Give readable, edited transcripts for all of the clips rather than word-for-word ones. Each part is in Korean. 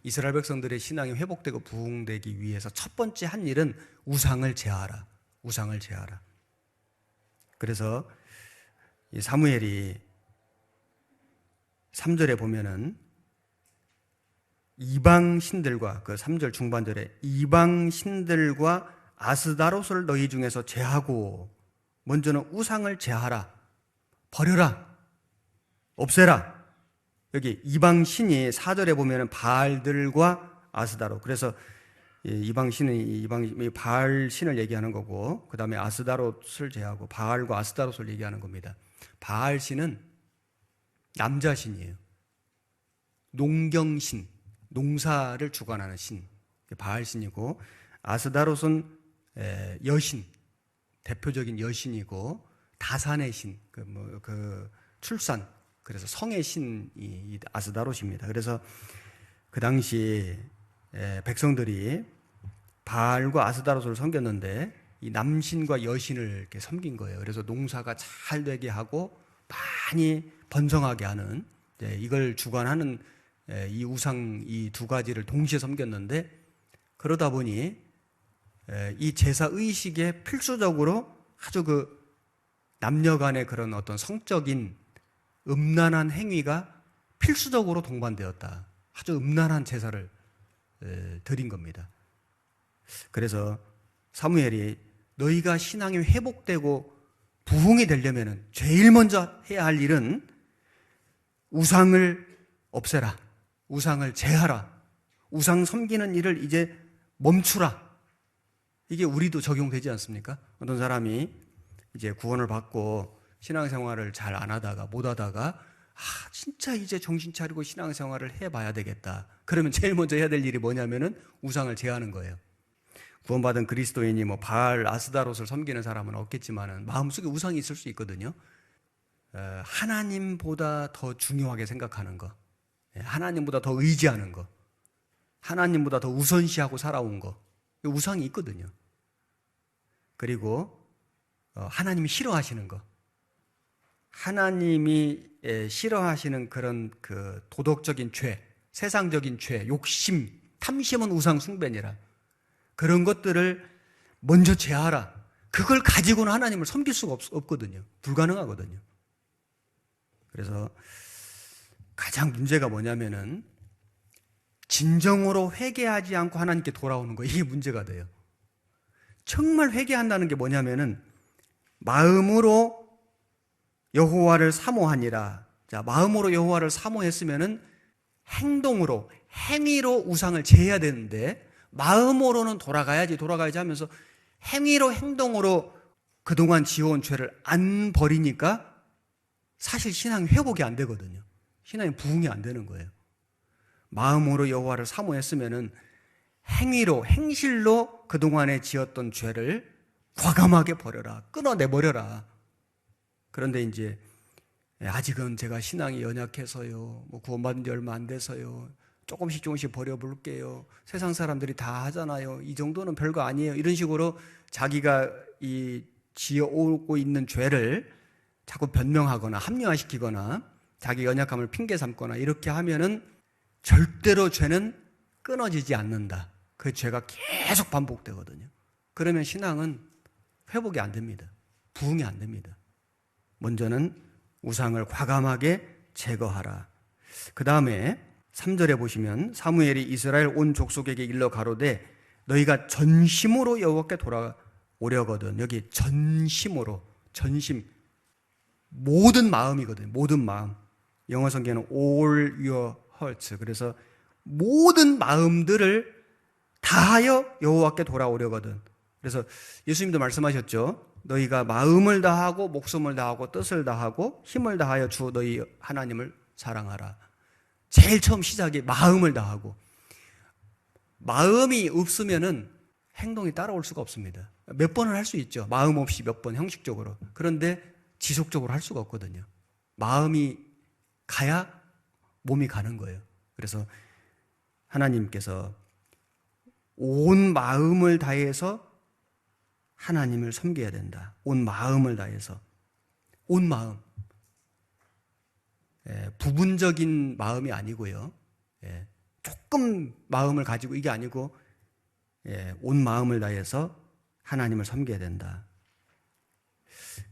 이스라엘 백성들의 신앙이 회복되고 부흥되기 위해서 첫 번째 한 일은 우상을 제하라. 우상을 제하라. 그래서 이 사무엘이 3절에 보면은 이방 신들과, 그 3절 중반절에 이방 신들과 아스다롯을 너희 중에서 제하고, 먼저는 우상을 제하라. 버려라. 없애라. 여기 이방 신이 4절에 보면은 바알들과 아스다롯. 그래서 이방 신은 바알 신을 얘기하는 거고, 그 다음에 아스다롯을 제하고 바알과 아스다롯을 얘기하는 겁니다. 바알 신은 남자 신이에요. 농경신, 농사를 주관하는 신, 바알 신이고, 아스다롯은 여신, 대표적인 여신이고, 다산의 신, 출산, 그래서 성의 신이 아스다롯입니다. 그래서 그 당시 백성들이 바알과 아스다롯을 섬겼는데 이 남신과 여신을 이렇게 섬긴 거예요. 그래서 농사가 잘 되게 하고 많이 번성하게 하는, 이걸 주관하는 이 우상 이 두 가지를 동시에 섬겼는데, 그러다 보니 이 제사 의식에 필수적으로 아주 그 남녀 간의 그런 어떤 성적인 음란한 행위가 필수적으로 동반되었다. 아주 음란한 제사를 드린 겁니다. 그래서 사무엘이 너희가 신앙이 회복되고 부흥이 되려면 제일 먼저 해야 할 일은 우상을 없애라. 우상을 제하라. 우상 섬기는 일을 이제 멈추라. 이게 우리도 적용되지 않습니까? 어떤 사람이 이제 구원을 받고 신앙생활을 잘 안 하다가 못 하다가 진짜 이제 정신 차리고 신앙생활을 해봐야 되겠다. 그러면 제일 먼저 해야 될 일이 뭐냐면은 우상을 제하는 거예요. 구원받은 그리스도인이 뭐 바알, 아스다롯을 섬기는 사람은 없겠지만은 마음속에 우상이 있을 수 있거든요. 하나님보다 더 중요하게 생각하는 거, 하나님보다 더 의지하는 거, 하나님보다 더 우선시하고 살아온 거, 우상이 있거든요. 그리고 하나님이 싫어하시는 거, 하나님이 싫어하시는 그런 그 도덕적인 죄, 세상적인 죄, 욕심, 탐심은 우상 숭배니라. 그런 것들을 먼저 제하라. 그걸 가지고는 하나님을 섬길 수가 없거든요. 불가능하거든요. 그래서 가장 문제가 뭐냐면은 진정으로 회개하지 않고 하나님께 돌아오는 거, 이게 문제가 돼요. 정말 회개한다는 게 뭐냐면은 마음으로 여호와를 사모하니라. 자, 마음으로 여호와를 사모했으면은 행동으로, 행위로 우상을 제해야 되는데, 마음으로는 돌아가야지 하면서 행위로, 행동으로 그동안 지어온 죄를 안 버리니까 사실 신앙이 회복이 안 되거든요. 신앙이 부흥이 안 되는 거예요. 마음으로 여호와를 사모했으면은 행위로, 행실로 그동안에 지었던 죄를 과감하게 버려라. 끊어내버려라. 그런데 이제 아직은 제가 신앙이 연약해서요, 뭐 구원받은 지 얼마 안 돼서요, 조금씩 버려볼게요, 세상 사람들이 다 하잖아요, 이 정도는 별거 아니에요, 이런 식으로 자기가 이 지어오고 있는 죄를 자꾸 변명하거나 합리화시키거나 자기 연약함을 핑계 삼거나 이렇게 하면은 절대로 죄는 끊어지지 않는다. 그 죄가 계속 반복되거든요. 그러면 신앙은 회복이 안 됩니다. 부흥이 안 됩니다. 먼저는 우상을 과감하게 제거하라. 그 다음에 3절에 보시면 사무엘이 이스라엘 온 족속에게 일러 가로되 너희가 전심으로 여호와께 돌아오려거든. 여기 전심으로, 전심, 모든 마음이거든요. 모든 마음. 영어 성경에는 all your heart. 그래서 모든 마음들을 다하여 여호와께 돌아오려거든. 그래서 예수님도 말씀하셨죠. 너희가 마음을 다하고 목숨을 다하고 뜻을 다하고 힘을 다하여 주 너희 하나님을 사랑하라. 제일 처음 시작이 마음을 다하고, 마음이 없으면은 행동이 따라올 수가 없습니다. 몇 번을 할 수 있죠. 마음 없이 몇 번 형식적으로. 그런데 지속적으로 할 수가 없거든요. 마음이 가야 몸이 가는 거예요. 그래서 하나님께서 온 마음을 다해서 하나님을 섬겨야 된다. 온 마음을 다해서. 온 마음. 부분적인 마음이 아니고요. 조금 마음을 가지고 이게 아니고 온 마음을 다해서 하나님을 섬겨야 된다.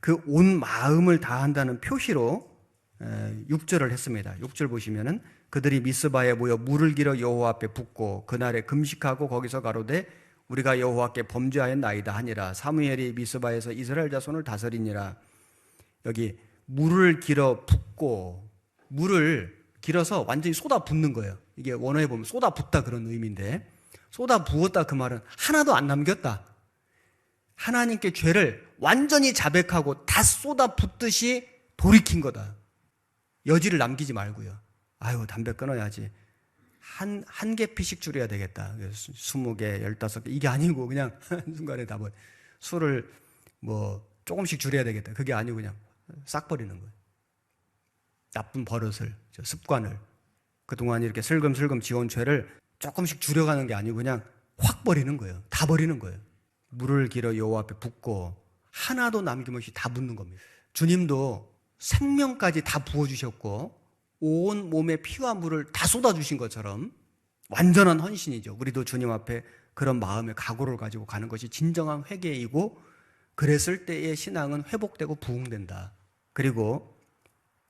그 온 마음을 다한다는 표시로 6절을 했습니다. 6절 보시면은 그들이 미스바에 모여 물을 길어 여호와 앞에 붓고 그날에 금식하고 거기서 가로되 우리가 여호와께 범죄하였나이다 하니라. 사무엘이 미스바에서 이스라엘 자손을 다스리니라. 여기 물을 길어 붓고, 물을 길어서 완전히 쏟아 붓는 거예요. 이게 원어에 보면 쏟아 붓다 그런 의미인데, 쏟아 부었다 그 말은 하나도 안 남겼다. 하나님께 죄를 완전히 자백하고 다 쏟아 붓듯이 돌이킨 거다. 여지를 남기지 말고요. 아유, 담배 끊어야지. 한 개 피씩 줄여야 되겠다. 20개, 15개. 이게 아니고 그냥 한순간에 다 술을 조금씩 줄여야 되겠다. 그게 아니고 그냥 싹 버리는 거예요. 나쁜 버릇을, 습관을. 그동안 이렇게 슬금슬금 지어온 죄를 조금씩 줄여가는 게 아니고 그냥 확 버리는 거예요. 다 버리는 거예요. 물을 길어 여호와 앞에 붓고 하나도 남김없이 다 붓는 겁니다. 주님도 생명까지 다 부어주셨고 온 몸에 피와 물을 다 쏟아주신 것처럼 완전한 헌신이죠. 우리도 주님 앞에 그런 마음의 각오를 가지고 가는 것이 진정한 회개이고, 그랬을 때의 신앙은 회복되고 부흥된다. 그리고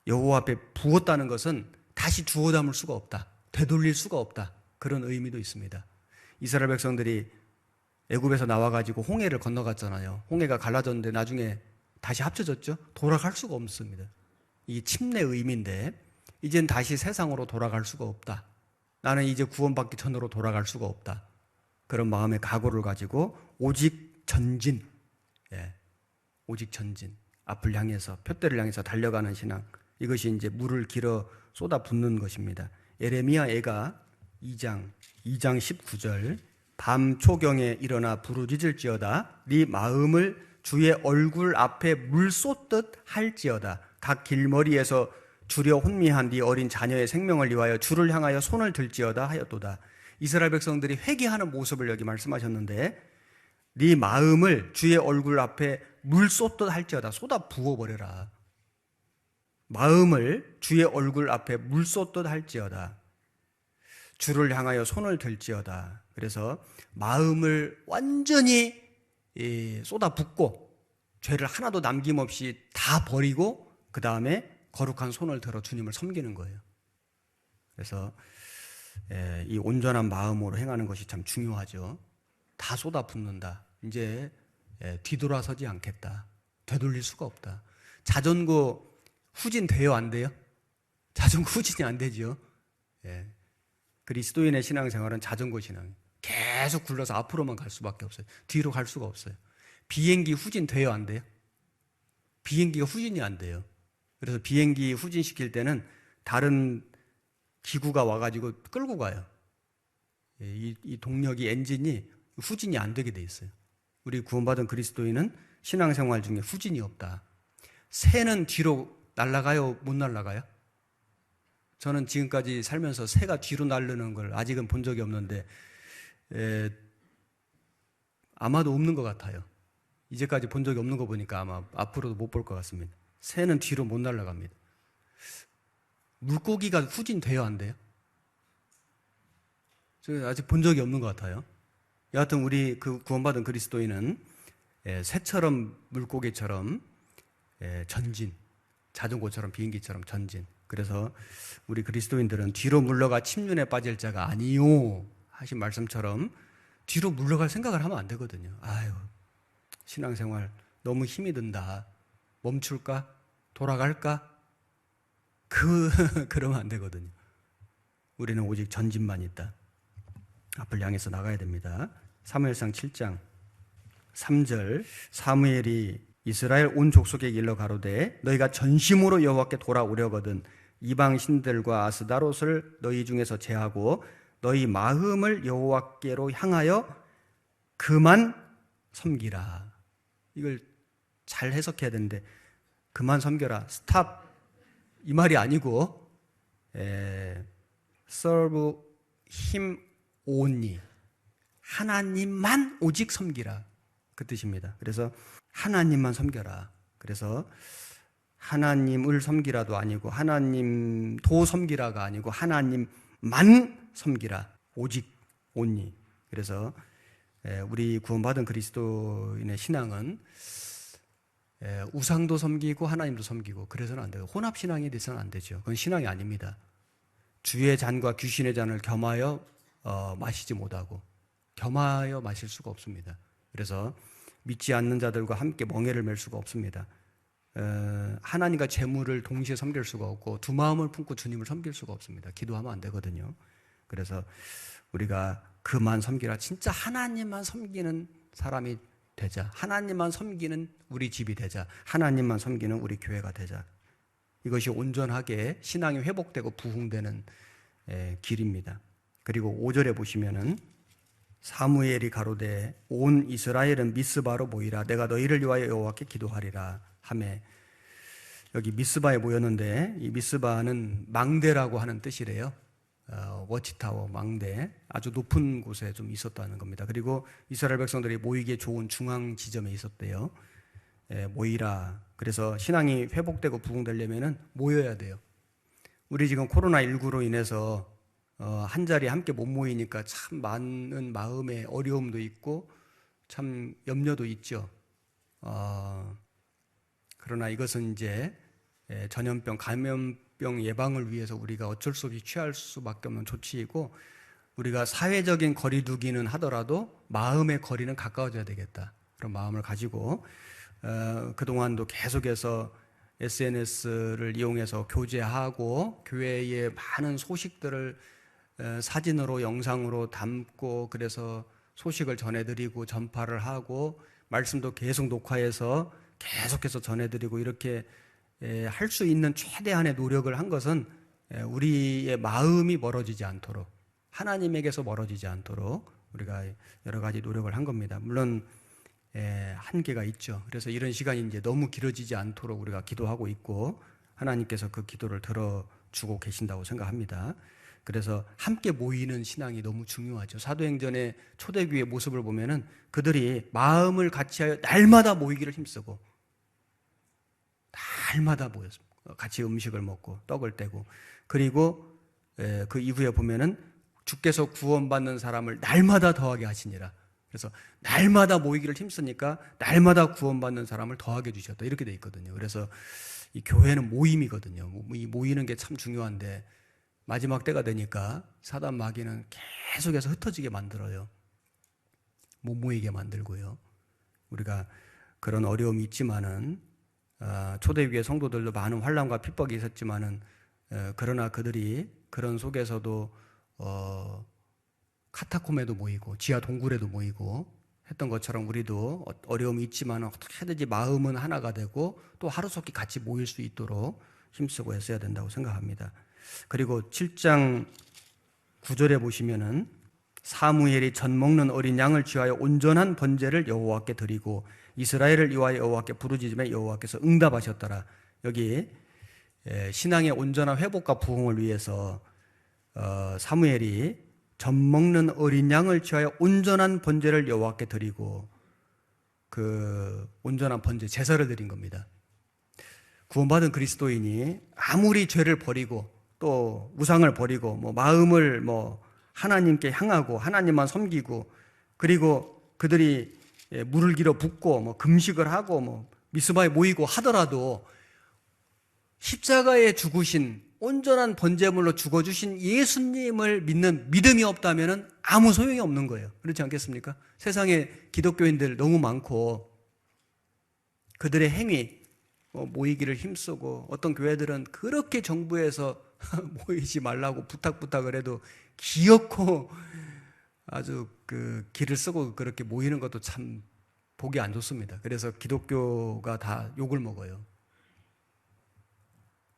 여호와 앞에 부었다는 것은 다시 주워 담을 수가 없다. 되돌릴 수가 없다. 그런 의미도 있습니다. 이스라엘 백성들이 애굽에서 나와가지고 홍해를 건너갔잖아요. 홍해가 갈라졌는데 나중에 다시 합쳐졌죠. 돌아갈 수가 없습니다. 이게 침례 의미인데 이젠 다시 세상으로 돌아갈 수가 없다. 나는 이제 구원받기 전으로 돌아갈 수가 없다. 그런 마음의 각오를 가지고 오직 전진, 오직 전진, 앞을 향해서, 표대를 향해서 달려가는 신앙. 이것이 이제 물을 길어 쏟아 붓는 것입니다. 예레미야 애가 2장 19절, 밤 초경에 일어나 부르짖을지어다 네 마음을 주의 얼굴 앞에 물 쏟듯 할지어다. 각 길머리에서 주려 혼미한 네 어린 자녀의 생명을 위하여 주를 향하여 손을 들지어다 하였도다. 이스라엘 백성들이 회개하는 모습을 여기 말씀하셨는데, 네 마음을 주의 얼굴 앞에 물 쏟듯 할지어다. 쏟아 부어버려라. 마음을 주의 얼굴 앞에 물 쏟듯 할지어다. 주를 향하여 손을 들지어다. 그래서 마음을 완전히 쏟아 붓고 죄를 하나도 남김없이 다 버리고 그 다음에 거룩한 손을 들어 주님을 섬기는 거예요. 그래서 이 온전한 마음으로 행하는 것이 참 중요하죠. 다 쏟아 붓는다. 이제 뒤돌아서지 않겠다. 되돌릴 수가 없다. 자전거 후진돼요, 안 돼요? 자전거 후진이 안 되죠. 그리스도인의 신앙생활은 자전거 신앙. 계속 굴러서 앞으로만 갈 수밖에 없어요. 뒤로 갈 수가 없어요. 비행기 후진돼요, 안 돼요? 비행기가 후진이 안 돼요. 그래서 비행기 후진시킬 때는 다른 기구가 와가지고 끌고 가요. 이 동력이, 엔진이 후진이 안 되게 돼 있어요. 우리 구원받은 그리스도인은 신앙생활 중에 후진이 없다. 새는 뒤로 날아가요, 못 날아가요? 저는 지금까지 살면서 새가 뒤로 날르는 걸 아직은 본 적이 없는데 아마도 없는 것 같아요. 이제까지 본 적이 없는 거 보니까 아마 앞으로도 못 볼 것 같습니다. 새는 뒤로 못 날아갑니다. 물고기가 후진돼요, 안 돼요? 저 아직 본 적이 없는 것 같아요. 여하튼 우리 그 구원받은 그리스도인은 새처럼, 물고기처럼 전진, 자전거처럼, 비행기처럼 전진. 그래서 우리 그리스도인들은 뒤로 물러가 침륜에 빠질 자가 아니요 하신 말씀처럼 뒤로 물러갈 생각을 하면 안 되거든요. 아유, 신앙생활 너무 힘이 든다. 멈출까? 돌아갈까? 그러면 안 되거든요. 우리는 오직 전진만 있다. 앞을 향해서 나가야 됩니다. 사무엘상 7장 3절, 사무엘이 이스라엘 온 족속에게 일러 가로되 너희가 전심으로 여호와께 돌아오려거든 이방 신들과 아스다롯을 너희 중에서 제하고 너희 마음을 여호와께로 향하여 그만 섬기라. 이걸 잘 해석해야 되는데, 그만 섬겨라, 스탑, 이 말이 아니고 serve him only, 하나님만 오직 섬기라, 그 뜻입니다. 그래서 하나님만 섬겨라. 그래서 하나님을 섬기라도 아니고 하나님도 섬기라가 아니고 하나님만 섬기라. 오직 온리. 그래서 우리 구원받은 그리스도인의 신앙은 우상도 섬기고 하나님도 섬기고 그래서는 안 돼요. 혼합신앙이 돼서는 안 되죠. 그건 신앙이 아닙니다. 주의 잔과 귀신의 잔을 겸하여 마시지 못하고 겸하여 마실 수가 없습니다. 그래서 믿지 않는 자들과 함께 멍에를 맬 수가 없습니다. 하나님과 재물을 동시에 섬길 수가 없고 두 마음을 품고 주님을 섬길 수가 없습니다. 기도하면 안 되거든요. 그래서 우리가 그만 섬기라. 진짜 하나님만 섬기는 사람이 되자. 하나님만 섬기는 우리 집이 되자. 하나님만 섬기는 우리 교회가 되자. 이것이 온전하게 신앙이 회복되고 부흥되는 길입니다. 그리고 5절에 보시면은 사무엘이 가로되 온 이스라엘은 미스바로 모이라. 내가 너희를 위하여 여호와께 기도하리라 하매, 여기 미스바에 모였는데 이 미스바는 망대라고 하는 뜻이래요. 워치타워, 망대, 아주 높은 곳에 좀 있었다는 겁니다. 그리고 이스라엘 백성들이 모이기에 좋은 중앙 지점에 있었대요. 모이라. 그래서 신앙이 회복되고 부흥되려면은 모여야 돼요. 우리 지금 코로나19로 인해서 한 자리에 함께 못 모이니까 참 많은 마음의 어려움도 있고 참 염려도 있죠. 그러나 이것은 이제 전염병, 감염병 예방을 위해서 우리가 어쩔 수 없이 취할 수밖에 없는 조치이고, 우리가 사회적인 거리두기는 하더라도 마음의 거리는 가까워져야 되겠다. 그런 마음을 가지고 그동안도 계속해서 SNS를 이용해서 교제하고 교회의 많은 소식들을 사진으로 영상으로 담고 그래서 소식을 전해드리고 전파를 하고 말씀도 계속 녹화해서 계속해서 전해드리고 이렇게 할 수 있는 최대한의 노력을 한 것은 우리의 마음이 멀어지지 않도록, 하나님에게서 멀어지지 않도록 우리가 여러 가지 노력을 한 겁니다. 물론 한계가 있죠. 그래서 이런 시간이 이제 너무 길어지지 않도록 우리가 기도하고 있고 하나님께서 그 기도를 들어주고 계신다고 생각합니다. 그래서 함께 모이는 신앙이 너무 중요하죠. 사도행전의 초대교회의 모습을 보면은 그들이 마음을 같이하여 날마다 모이기를 힘쓰고 날마다 모였습니다. 같이 음식을 먹고 떡을 떼고, 그리고 그 이후에 보면은 주께서 구원받는 사람을 날마다 더하게 하시니라. 그래서 날마다 모이기를 힘쓰니까 날마다 구원받는 사람을 더하게 주셨다. 이렇게 돼 있거든요. 그래서 이 교회는 모임이거든요. 이 모이는 게 참 중요한데 마지막 때가 되니까 사단 마귀는 계속해서 흩어지게 만들어요. 못 모이게 만들고요. 우리가 그런 어려움이 있지만은 초대교회 성도들도 많은 환난과 핍박이 있었지만은 그러나 그들이 그런 속에서도 카타콤에도 모이고 지하 동굴에도 모이고 했던 것처럼 우리도 어려움이 있지만 어떻게 하든지 마음은 하나가 되고 또 하루속히 같이 모일 수 있도록 힘쓰고 애써야 된다고 생각합니다. 그리고 7장 9절에 보시면은 사무엘이 젖 먹는 어린 양을 취하여 온전한 번제를 여호와께 드리고 이스라엘을 위하여 여호와께 부르짖음에 여호와께서 응답하셨더라. 여기 신앙의 온전한 회복과 부흥을 위해서 사무엘이 젖 먹는 어린 양을 취하여 온전한 번제를 여호와께 드리고, 그 온전한 번제, 제사를 드린 겁니다. 구원받은 그리스도인이 아무리 죄를 버리고 또 우상을 버리고 마음을 하나님께 향하고 하나님만 섬기고, 그리고 그들이 물을 길어 붓고 금식을 하고 미스바에 모이고 하더라도 십자가에 죽으신 온전한 번제물로 죽어주신 예수님을 믿는 믿음이 없다면 아무 소용이 없는 거예요. 그렇지 않겠습니까? 세상에 기독교인들 너무 많고 그들의 행위, 모이기를 힘쓰고, 어떤 교회들은 그렇게 정부에서 모이지 말라고 부탁을 해도 기어코 아주 그 길을 쓰고 그렇게 모이는 것도 참 보기 안 좋습니다. 그래서 기독교가 다 욕을 먹어요.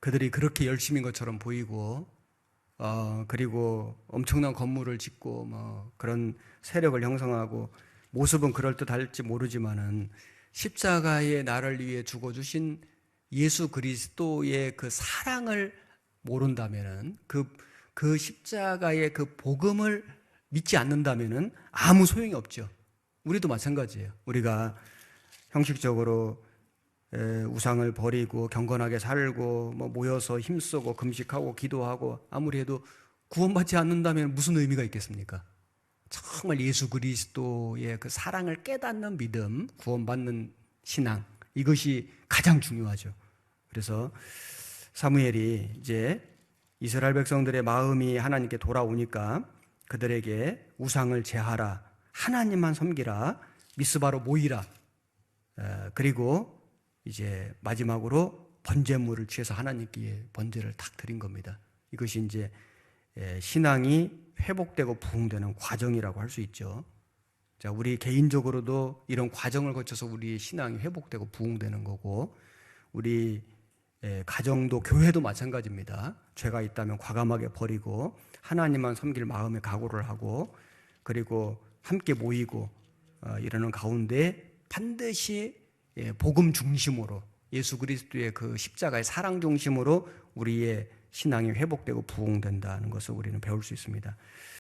그들이 그렇게 열심인 것처럼 보이고, 그리고 엄청난 건물을 짓고 그런 세력을 형성하고 모습은 그럴듯할지 모르지만은 십자가에 나를 위해 죽어주신 예수 그리스도의 그 사랑을 모른다면은 그 십자가의 그 복음을 믿지 않는다면은 아무 소용이 없죠. 우리도 마찬가지예요. 우리가 형식적으로 우상을 버리고 경건하게 살고 모여서 힘쓰고 금식하고 기도하고 아무리 해도 구원받지 않는다면 무슨 의미가 있겠습니까? 정말 예수 그리스도의 그 사랑을 깨닫는 믿음, 구원받는 신앙, 이것이 가장 중요하죠. 그래서 사무엘이 이제 이스라엘 백성들의 마음이 하나님께 돌아오니까 그들에게 우상을 제하라, 하나님만 섬기라, 미스바로 모이라, 그리고 이제 마지막으로 번제물을 취해서 하나님께 번제를 탁 드린 겁니다. 이것이 이제 신앙이 회복되고 부흥되는 과정이라고 할 수 있죠. 자, 우리 개인적으로도 이런 과정을 거쳐서 우리의 신앙이 회복되고 부흥되는 거고, 우리 가정도 교회도 마찬가지입니다. 죄가 있다면 과감하게 버리고 하나님만 섬길 마음의 각오를 하고, 그리고 함께 모이고 이러는 가운데 반드시 복음 중심으로, 예수 그리스도의 그 십자가의 사랑 중심으로 우리의 신앙이 회복되고 부흥된다는 것을 우리는 배울 수 있습니다.